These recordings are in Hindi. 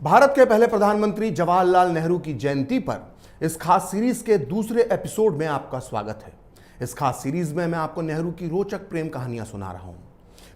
भारत के पहले प्रधानमंत्री जवाहरलाल नेहरू की जयंती पर इस खास सीरीज के दूसरे एपिसोड में आपका स्वागत है। इस खास सीरीज में मैं आपको नेहरू की रोचक प्रेम कहानियां सुना रहा हूं।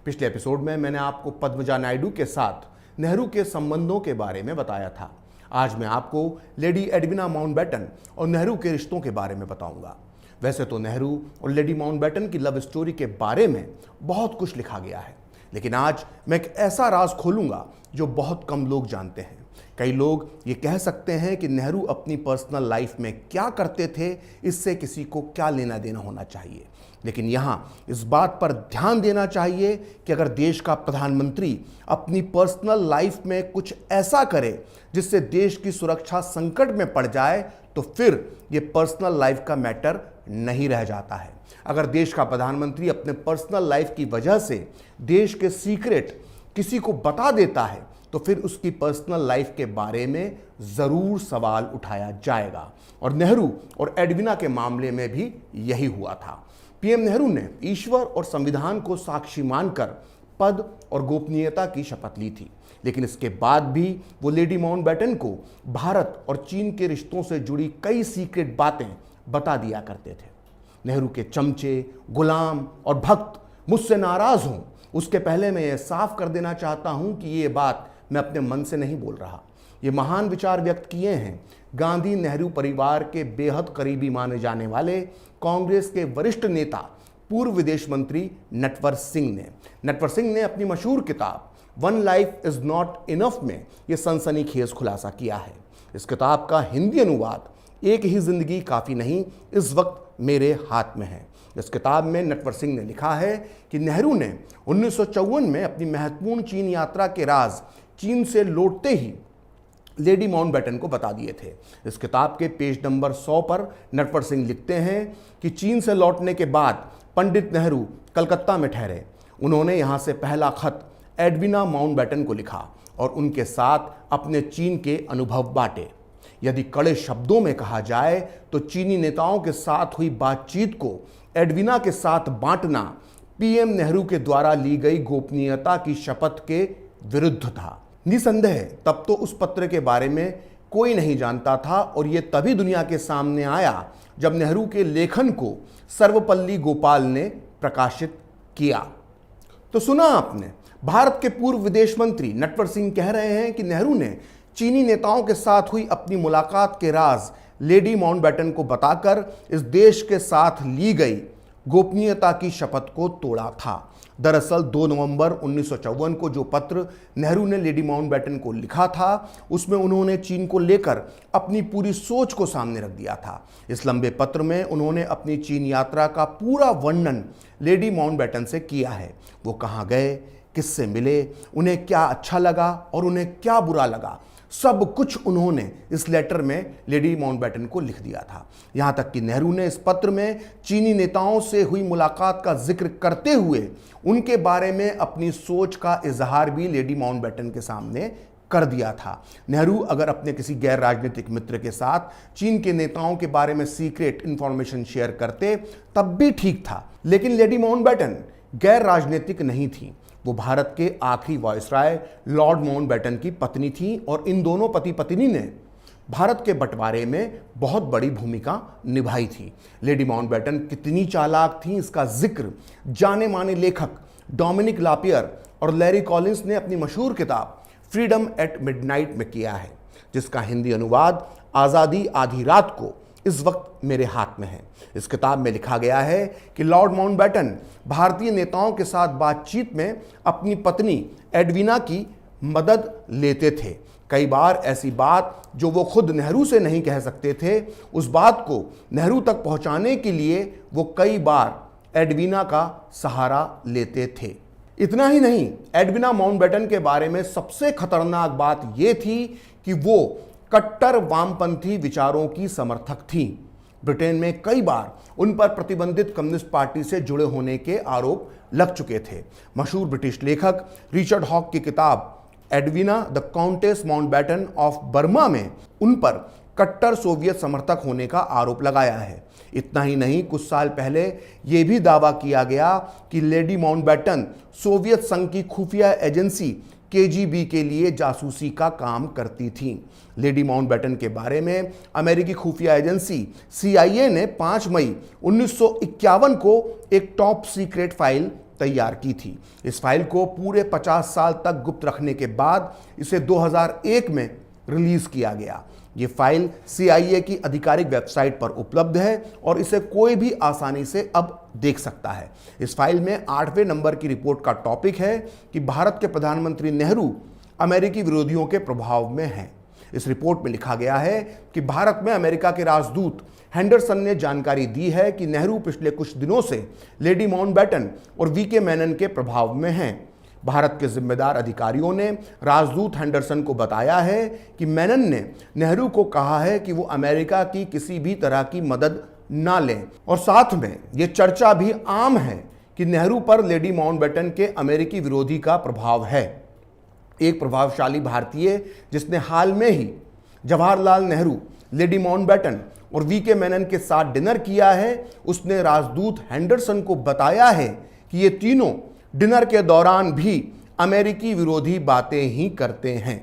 पिछले एपिसोड में मैंने आपको पद्मजा नायडू के साथ नेहरू के संबंधों के बारे में बताया था। आज मैं आपको लेडी एडविना माउंटबेटन और नेहरू के रिश्तों के बारे में बताऊंगा। वैसे तो नेहरू और लेडी माउंटबेटन की लव स्टोरी के बारे में बहुत कुछ लिखा गया है, लेकिन आज मैं एक ऐसा राज खोलूंगा जो बहुत कम लोग जानते हैं। कई लोग ये कह सकते हैं कि नेहरू अपनी पर्सनल लाइफ में क्या करते थे, इससे किसी को क्या लेना देना होना चाहिए। लेकिन यहाँ इस बात पर ध्यान देना चाहिए कि अगर देश का प्रधानमंत्री अपनी पर्सनल लाइफ में कुछ ऐसा करे जिससे देश की सुरक्षा संकट में पड़ जाए, तो फिर ये पर्सनल लाइफ का मैटर नहीं रह जाता है। अगर देश का प्रधानमंत्री अपने पर्सनल लाइफ की वजह से देश के सीक्रेट किसी को बता देता है, तो फिर उसकी पर्सनल लाइफ के बारे में जरूर सवाल उठाया जाएगा। और नेहरू और एडविना के मामले में भी यही हुआ था। पीएम नेहरू ने ईश्वर और संविधान को साक्षी मानकर पद और गोपनीयता की शपथ ली थी, लेकिन इसके बाद भी वो लेडी माउंटबेटन को भारत और चीन के रिश्तों से जुड़ी कई सीक्रेट बातें बता दिया करते थे। नेहरू के चमचे, गुलाम और भक्त मुझसे नाराज हों, उसके पहले मैं ये साफ कर देना चाहता हूं कि ये बात मैं अपने मन से नहीं बोल रहा। ये महान विचार व्यक्त किए हैं गांधी नेहरू परिवार के बेहद करीबी माने जाने वाले कांग्रेस के वरिष्ठ नेता पूर्व विदेश मंत्री नटवर सिंह ने। नटवर सिंह ने अपनी मशहूर किताब one life is not enough में ये सनसनीखेज खुलासा किया है। इस किताब का हिंदी अनुवाद एक ही जिंदगी काफ़ी नहीं, इस वक्त मेरे हाथ में है। इस किताब में नटवर सिंह ने लिखा है कि नेहरू ने 1954 में अपनी महत्वपूर्ण चीन यात्रा के राज चीन से लौटते ही लेडी माउंटबेटन को बता दिए थे। इस किताब के पेज नंबर 100 पर नटवर सिंह लिखते हैं कि चीन से लौटने के बाद पंडित नेहरू कलकत्ता में ठहरे। उन्होंने यहाँ से पहला खत एडविना माउंटबेटन को लिखा और उनके साथ अपने चीन के अनुभव बांटे। यदि कड़े शब्दों में कहा जाए तो चीनी नेताओं के साथ हुई बातचीत को एडविना के साथ बांटना पीएम नेहरू के द्वारा ली गई गोपनीयता की शपथ के विरुद्ध था। निसंदेह तब तो उस पत्र के बारे में कोई नहीं जानता था, और यह तभी दुनिया के सामने आया जब नेहरू के लेखन को सर्वपल्ली गोपाल ने प्रकाशित किया। तो सुना आपने, भारत के पूर्व विदेश मंत्री नटवर सिंह कह रहे हैं कि नेहरू ने चीनी नेताओं के साथ हुई अपनी मुलाकात के राज लेडी माउंटबेटन को बताकर इस देश के साथ ली गई गोपनीयता की शपथ को तोड़ा था। दरअसल 2 नवंबर 1954 को जो पत्र नेहरू ने लेडी माउंटबेटन को लिखा था, उसमें उन्होंने चीन को लेकर अपनी पूरी सोच को सामने रख दिया था। इस लंबे पत्र में उन्होंने अपनी चीन यात्रा का पूरा वर्णन लेडी माउंटबेटन से किया है। वो कहाँ गए, किससे मिले, उन्हें क्या अच्छा लगा और उन्हें क्या बुरा लगा, सब कुछ उन्होंने इस लेटर में लेडी माउंटबेटन को लिख दिया था। यहां तक कि नेहरू ने इस पत्र में चीनी नेताओं से हुई मुलाकात का जिक्र करते हुए उनके बारे में अपनी सोच का इजहार भी लेडी माउंटबेटन के सामने कर दिया था। नेहरू अगर अपने किसी गैर राजनीतिक मित्र के साथ चीन के नेताओं के बारे में सीक्रेट इंफॉर्मेशन शेयर करते तब भी ठीक था, लेकिन लेडी माउंटबेटन गैर राजनीतिक नहीं थी। वो भारत के आखिरी वायसराय लॉर्ड माउंटबेटन की पत्नी थी, और इन दोनों पति पत्नी ने भारत के बंटवारे में बहुत बड़ी भूमिका निभाई थी। लेडी माउंटबेटन कितनी चालाक थी, इसका जिक्र जाने माने लेखक डोमिनिक लापियर और लैरी कॉलिंस ने अपनी मशहूर किताब फ्रीडम एट मिडनाइट में किया है, जिसका हिंदी अनुवाद आज़ादी आधी रात को इस वक्त मेरे हाथ में है। इस किताब में लिखा गया है कि लॉर्ड माउंटबेटन भारतीय नेताओं के साथ बातचीत में अपनी पत्नी एडविना की मदद लेते थे। कई बार ऐसी बात जो वो खुद नेहरू से नहीं कह सकते थे, उस बात को नेहरू तक पहुंचाने के लिए वो कई बार एडविना का सहारा लेते थे। इतना ही नहीं, एडविना माउंटबेटन के बारे में सबसे खतरनाक बात यह थी कि वो कट्टर वामपंथी विचारों की समर्थक थी। ब्रिटेन में कई बार उन पर प्रतिबंधित कम्युनिस्ट पार्टी से जुड़े होने के आरोप लग चुके थे। मशहूर ब्रिटिश लेखक रिचर्ड हॉक की किताब Edwina the countess Mountbatten of Burma में उन पर कट्टर सोवियत समर्थक होने का आरोप लगाया है। इतना ही नहीं, कुछ साल पहले यह भी दावा किया गया कि लेडी माउंटबेटन सोवियत संघ की खुफिया एजेंसी केजीबी के लिए जासूसी का काम करती थीं। लेडी माउंटबेटन के बारे में अमेरिकी खुफिया एजेंसी CIA ने 5 मई 1951 को एक टॉप सीक्रेट फाइल तैयार की थी। इस फाइल को पूरे 50 साल तक गुप्त रखने के बाद इसे 2001 में रिलीज किया गया। ये फाइल CIA की आधिकारिक वेबसाइट पर उपलब्ध है और इसे कोई भी आसानी से अब देख सकता है। इस फाइल में 8वें नंबर की रिपोर्ट का टॉपिक है कि भारत के प्रधानमंत्री नेहरू अमेरिकी विरोधियों के प्रभाव में हैं। इस रिपोर्ट में लिखा गया है कि भारत में अमेरिका के राजदूत हेंडरसन ने जानकारी दी है कि नेहरू पिछले कुछ दिनों से लेडी माउंटबेटन और VK मेनन के प्रभाव में हैं। भारत के जिम्मेदार अधिकारियों ने राजदूत हेंडरसन को बताया है कि मेनन ने नेहरू को कहा है कि वो अमेरिका की किसी भी तरह की मदद ना लें, और साथ में ये चर्चा भी आम है कि नेहरू पर लेडी माउंटबेटन के अमेरिकी विरोधी का प्रभाव है। एक प्रभावशाली भारतीय जिसने हाल में ही जवाहरलाल नेहरू, लेडी माउंटबेटन और VK मेनन के साथ डिनर किया है, उसने राजदूत हेंडरसन को बताया है कि ये तीनों डिनर के दौरान भी अमेरिकी विरोधी बातें ही करते हैं।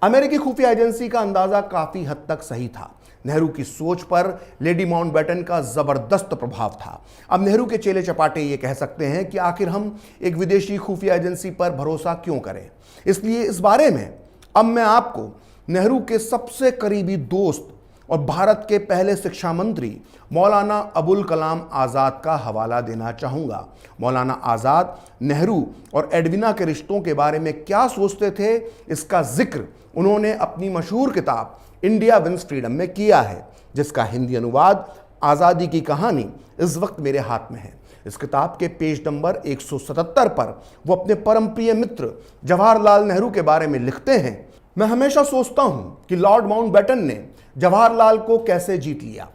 अमेरिकी खुफिया एजेंसी का अंदाजा काफी हद तक सही था। नेहरू की सोच पर लेडी माउंटबेटन का जबरदस्त प्रभाव था। अब नेहरू के चेले चपाटे ये कह सकते हैं कि आखिर हम एक विदेशी खुफिया एजेंसी पर भरोसा क्यों करें। इसलिए इस बारे में अब मैं आपको नेहरू के सबसे करीबी दोस्त और भारत के पहले शिक्षा मंत्री मौलाना अबुल कलाम आज़ाद का हवाला देना चाहूँगा। मौलाना आज़ाद नेहरू और एडविना के रिश्तों के बारे में क्या सोचते थे, इसका जिक्र उन्होंने अपनी मशहूर किताब इंडिया विंस फ्रीडम में किया है, जिसका हिंदी अनुवाद आज़ादी की कहानी इस वक्त मेरे हाथ में है। इस किताब के पेज नंबर 177 पर वो अपने परम प्रिय मित्र जवाहरलाल नेहरू के बारे में लिखते हैं, मैं हमेशा सोचता हूं कि लॉर्ड माउंटबेटन ने जवाहरलाल को कैसे जीत लिया।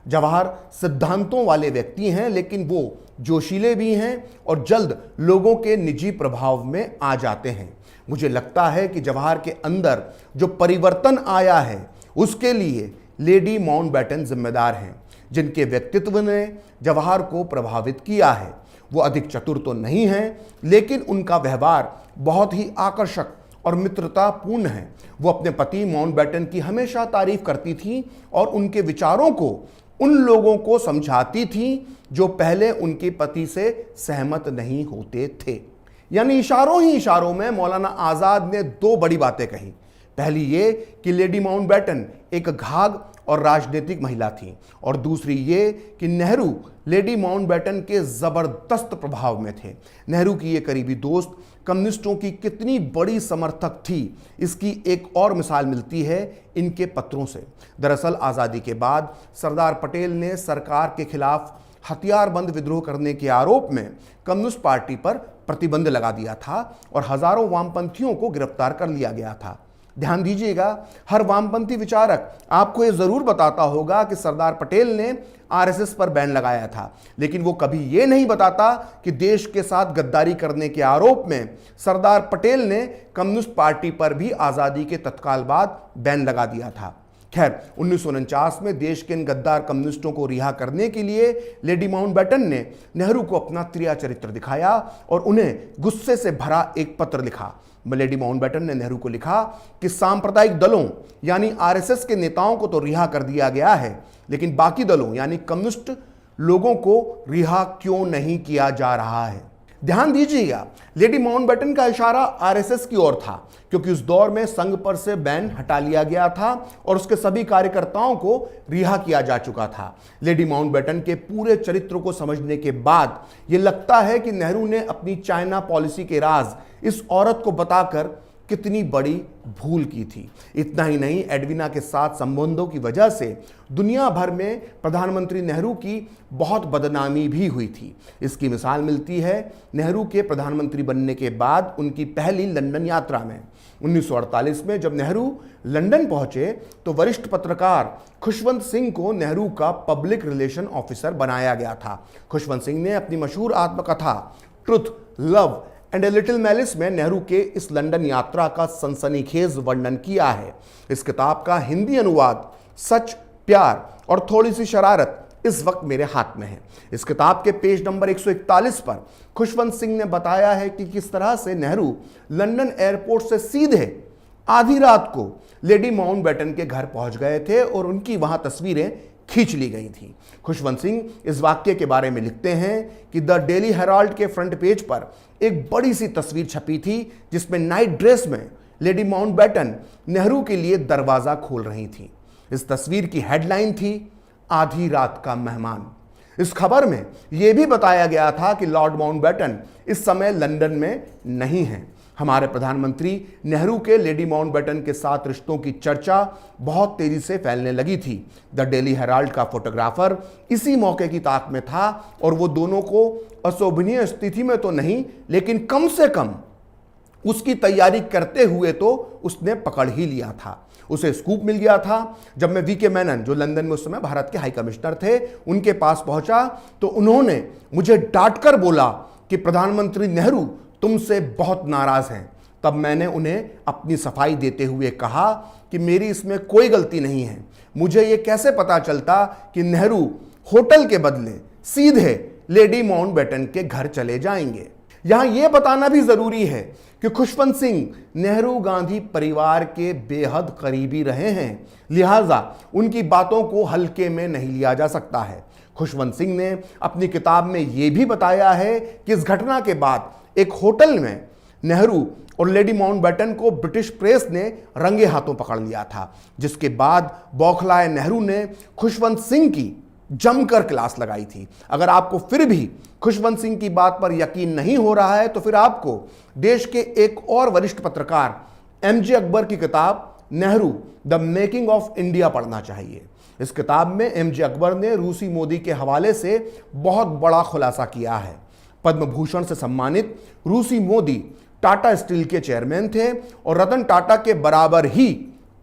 जवाहर सिद्धांतों वाले व्यक्ति हैं, लेकिन वो जोशीले भी हैं और जल्द लोगों के निजी प्रभाव में आ जाते हैं। मुझे लगता है कि जवाहर के अंदर जो परिवर्तन आया है उसके लिए लेडी माउंटबेटन जिम्मेदार हैं, जिनके व्यक्तित्व ने जवाहर को प्रभावित किया है। वो अधिक चतुर तो नहीं हैं, लेकिन उनका व्यवहार बहुत ही आकर्षक और मित्रतापूर्ण है। वो अपने पति माउंटबेटन की हमेशा तारीफ करती थी और उनके विचारों को उन लोगों को समझाती थी जो पहले उनके पति से सहमत नहीं होते थे। यानी इशारों ही इशारों में मौलाना आज़ाद ने 2 बड़ी बातें कही। पहली ये कि लेडी माउंटबेटन एक घाघ और राजनीतिक महिला थी, और दूसरी ये कि नेहरू लेडी माउंटबेटन के जबरदस्त प्रभाव में थे। नेहरू की ये करीबी दोस्त कम्युनिस्टों की कितनी बड़ी समर्थक थी, इसकी एक और मिसाल मिलती है इनके पत्रों से। दरअसल आज़ादी के बाद सरदार पटेल ने सरकार के खिलाफ हथियारबंद विद्रोह करने के आरोप में कम्युनिस्ट पार्टी पर प्रतिबंध लगा दिया था और हजारों वामपंथियों को गिरफ्तार कर लिया गया था। ध्यान दीजिएगा, हर वामपंथी विचारक आपको यह जरूर बताता होगा कि सरदार पटेल ने RSS पर बैन लगाया था, लेकिन वो कभी ये नहीं बताता कि देश के साथ गद्दारी करने के आरोप में सरदार पटेल ने कम्युनिस्ट पार्टी पर भी आज़ादी के तत्काल बाद बैन लगा दिया था। खैर, 1949 में देश के इन गद्दार कम्युनिस्टों को रिहा करने के लिए लेडी माउंटबेटन ने नेहरू को अपना त्रिया चरित्र दिखाया और उन्हें गुस्से से भरा एक पत्र लिखा। लेडी माउंटबेटन ने नेहरू को लिखा कि सांप्रदायिक दलों यानी RSS के नेताओं को तो रिहा कर दिया गया है, लेकिन बाकी दलों यानी कम्युनिस्ट लोगों को रिहा क्यों नहीं किया जा रहा है। ध्यान दीजिएगा, लेडी माउंटबेटन का इशारा RSS की ओर था, क्योंकि उस दौर में संघ पर से बैन हटा लिया गया था और उसके सभी कार्यकर्ताओं को रिहा किया जा चुका था। लेडी माउंटबेटन के पूरे चरित्र को समझने के बाद यह लगता है कि नेहरू ने अपनी चाइना पॉलिसी के राज इस औरत को बताकर कितनी बड़ी भूल की थी। इतना ही नहीं, एडविना के साथ संबंधों की वजह से दुनिया भर में प्रधानमंत्री नेहरू की बहुत बदनामी भी हुई थी। इसकी मिसाल मिलती है नेहरू के प्रधानमंत्री बनने के बाद उनकी पहली लंदन यात्रा में। 1948 में जब नेहरू लंदन पहुंचे तो वरिष्ठ पत्रकार खुशवंत सिंह को नेहरू का पब्लिक रिलेशन ऑफिसर बनाया गया था। खुशवंत सिंह ने अपनी मशहूर आत्मकथा truth, love and a little malice में नेहरू के इस लंदन यात्रा का सनसनीखेज वर्णन किया है। इस किताब का हिंदी अनुवाद सच, प्यार और थोड़ी सी शरारत इस वक्त मेरे हाथ में है। इस किताब के पेज नंबर 141 पर खुशवंत सिंह ने बताया है कि किस तरह से नेहरू लंदन एयरपोर्ट से सीधे आधी रात को लेडी माउंटबेटन के घर पहुंच गए थे और उनकी वहां तस्वीरें खींच ली गई थी। खुशवंत सिंह इस वाक्य के बारे में लिखते हैं कि द डेली हेराल्ड के फ्रंट पेज पर एक बड़ी सी तस्वीर छपी थी जिसमें नाइट ड्रेस में लेडी माउंटबेटन नेहरू के लिए दरवाजा खोल रही थी। इस तस्वीर की हेडलाइन थी आधी रात का मेहमान। इस खबर में यह भी बताया गया था कि लॉर्ड माउंटबेटन इस समय लंदन में नहीं हैं। हमारे प्रधानमंत्री नेहरू के लेडी माउंटबेटन के साथ रिश्तों की चर्चा बहुत तेजी से फैलने लगी थी। द डेली हेराल्ड का फोटोग्राफर इसी मौके की ताक में था और वो दोनों को अशोभनीय स्थिति में तो नहीं, लेकिन कम से कम उसकी तैयारी करते हुए तो उसने पकड़ ही लिया था। उसे स्कूप मिल गया था। जब मैं वीके मेनन, जो लंदन में उस समय भारत के हाई कमिश्नर थे, उनके पास पहुंचा तो उन्होंने मुझे डांटकर बोला कि प्रधानमंत्री नेहरू तुमसे बहुत नाराज हैं। तब मैंने उन्हें अपनी सफाई देते हुए कहा कि मेरी इसमें कोई गलती नहीं है। मुझे ये कैसे पता चलता कि नेहरू होटल के बदले सीधे लेडी माउंटबेटन के घर चले जाएंगे। यहां यह बताना भी जरूरी है कि खुशवंत सिंह नेहरू गांधी परिवार के बेहद करीबी रहे हैं, लिहाजा उनकी बातों को हल्के में नहीं लिया जा सकता है। खुशवंत सिंह ने अपनी किताब में यह भी बताया है कि इस घटना के बाद एक होटल में नेहरू और लेडी माउंटबेटन को ब्रिटिश प्रेस ने रंगे हाथों पकड़ लिया था, जिसके बाद बौखलाए नेहरू ने खुशवंत सिंह की जमकर क्लास लगाई थी। अगर आपको फिर भी खुशवंत सिंह की बात पर यकीन नहीं हो रहा है तो फिर आपको देश के एक और वरिष्ठ पत्रकार एमजे अकबर की किताब Nehru the making of India पढ़ना चाहिए। इस किताब में एमजे अकबर ने रूसी मोदी के हवाले से बहुत बड़ा खुलासा किया है। पद्म भूषण से सम्मानित रूसी मोदी टाटा स्टील के चेयरमैन थे और रतन टाटा के बराबर ही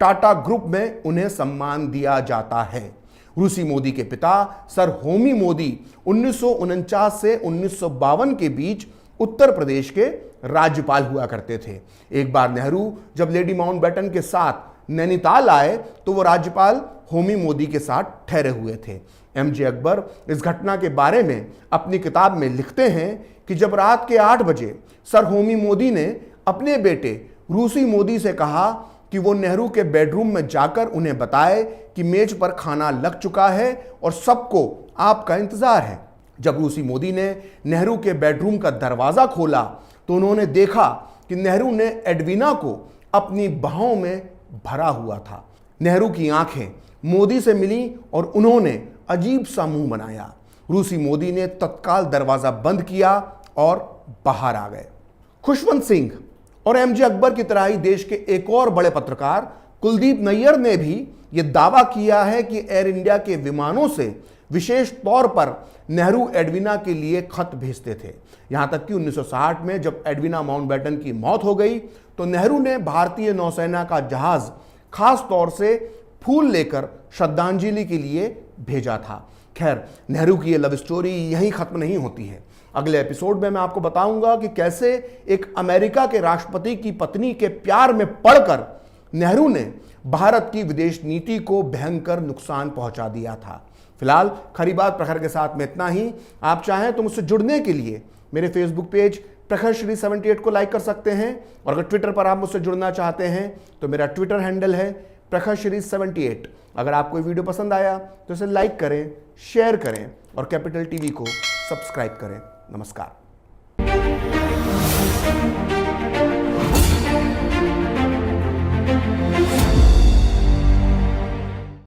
टाटा ग्रुप में उन्हें सम्मान दिया जाता है। रूसी मोदी के पिता सर होमी मोदी 1949 से 1952 के बीच उत्तर प्रदेश के राज्यपाल हुआ करते थे। एक बार नेहरू जब लेडी माउंटबेटन के साथ नैनीताल आए तो वो राज्यपाल होमी मोदी के साथ ठहरे हुए थे। एमजे अकबर इस घटना के बारे में अपनी किताब में लिखते हैं कि जब रात के 8 बजे सर होमी मोदी ने अपने बेटे रूसी मोदी से कहा कि वो नेहरू के बेडरूम में जाकर उन्हें बताए कि मेज पर खाना लग चुका है और सबको आपका इंतजार है। जब रूसी मोदी ने नेहरू के बेडरूम का दरवाजा खोला तो उन्होंने देखा कि नेहरू ने एडवीना को अपनी बाहों में भरा हुआ था। नेहरू की आंखें मोदी से मिली और उन्होंने अजीब सा मुंह बनाया। रूसी मोदी ने तत्काल दरवाजा बंद किया और बाहर आ गए। खुशवंत सिंह और एमजे अकबर की तरह ही देश के एक और बड़े पत्रकार कुलदीप नैयर ने भी यह दावा किया है कि एयर इंडिया के विमानों से विशेष तौर पर नेहरू एडवीना के लिए खत भेजते थे। यहां तक कि 1960 में जब एडवीना माउंटबेटन की मौत हो गई तो नेहरू ने भारतीय नौसेना का जहाज खास तौर से फूल लेकर श्रद्धांजलि के लिए भेजा था। खैर, नेहरू की ये लव स्टोरी यहीं खत्म नहीं होती है। अगले एपिसोड में मैं आपको बताऊंगा कि कैसे एक अमेरिका के राष्ट्रपति की पत्नी के प्यार में पड़कर नेहरू ने भारत की विदेश नीति को भयंकर नुकसान पहुंचा दिया था। फिलहाल खरी बात प्रखर के साथ में इतना ही। आप चाहें तो मुझसे जुड़ने के लिए मेरे फेसबुक पेज प्रखर श्री 78 को लाइक कर सकते हैं और अगर ट्विटर पर आप मुझसे जुड़ना चाहते हैं तो मेरा ट्विटर हैंडल है प्रखर श्री 78। अगर आपको वीडियो पसंद आया तो इसे लाइक करें, शेयर करें और कैपिटल टीवी को सब्सक्राइब करें। नमस्कार।